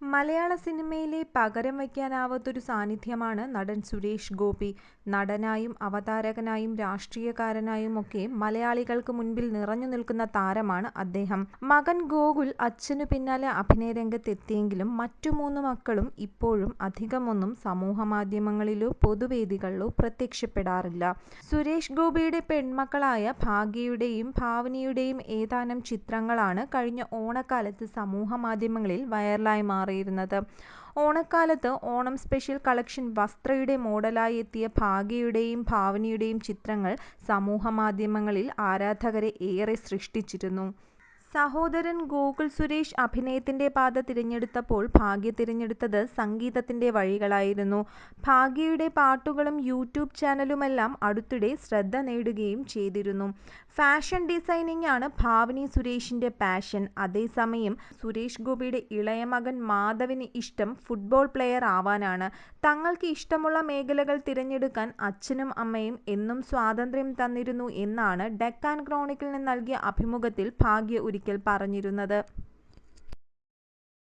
മലയാള സിനിമയിലെ പകരം വയ്ക്കാനാവാത്തൊരു സാന്നിധ്യമാണ് നടൻ സുരേഷ് ഗോപി. നടനായും അവതാരകനായും രാഷ്ട്രീയക്കാരനായും ഒക്കെ മലയാളികൾക്ക് മുൻപിൽ നിറഞ്ഞു നിൽക്കുന്ന താരമാണ് അദ്ദേഹം. മകൻ ഗോകുൽ അച്ഛനു പിന്നാലെ അഭിനയരംഗത്തെത്തിയെങ്കിലും മറ്റു മൂന്ന് മക്കളും ഇപ്പോഴും അധികമൊന്നും സമൂഹമാധ്യമങ്ങളിലോ പൊതുവേദികളിലോ പ്രത്യക്ഷപ്പെടാറില്ല. സുരേഷ് ഗോപിയുടെ പെൺമക്കളായ ഭാഗ്യയുടെയും ഭാവനയുടെയും ഏതാനും ചിത്രങ്ങളാണ് കഴിഞ്ഞ ഓണക്കാലത്ത് സമൂഹമാധ്യമങ്ങളിൽ വൈറലായി മാറിയിരുന്നത്. ഓണക്കാലത്ത് ഓണം സ്പെഷ്യൽ കളക്ഷൻ വസ്ത്രയുടെ മോഡലായി എത്തിയ ഭാഗ്യയുടെയും ഭാവനയുടെയും ചിത്രങ്ങൾ സമൂഹമാധ്യമങ്ങളിൽ ആരാധകരെ ഏറെ സൃഷ്ടിച്ചിരുന്നു. സഹോദരൻ ഗോകുൽ സുരേഷ് അഭിനയത്തിന്റെ പാത തിരഞ്ഞെടുത്തപ്പോൾ ഭാഗ്യ തിരഞ്ഞെടുത്തത് സംഗീതത്തിന്റെ വഴികളായിരുന്നു. ഭാഗ്യയുടെ പാട്ടുകളും യൂട്യൂബ് ചാനലുമെല്ലാം അടുത്തിടെ ശ്രദ്ധ നേടുകയും ചെയ്തിരുന്നു. ഫാഷൻ ഡിസൈനിങ് ആണ് ഭാവനി സുരേഷിന്റെ പാഷൻ. അതേസമയം സുരേഷ് ഗോപിയുടെ ഇളയ മകൻ മാധവന് ഇഷ്ടം ഫുട്ബോൾ പ്ലെയർ ആവാനാണ്. തങ്ങൾക്ക് ഇഷ്ടമുള്ള മേഖലകൾ തിരഞ്ഞെടുക്കാൻ അച്ഛനും അമ്മയും എന്നും സ്വാതന്ത്ര്യം തന്നിരുന്നു എന്നാണ് ഡെക്കാൻ ക്രോണിക്കിളിന് നൽകിയ അഭിമുഖത്തിൽ ഭാഗ്യ ഒരിക്കൽ പറഞ്ഞിരുന്നത്.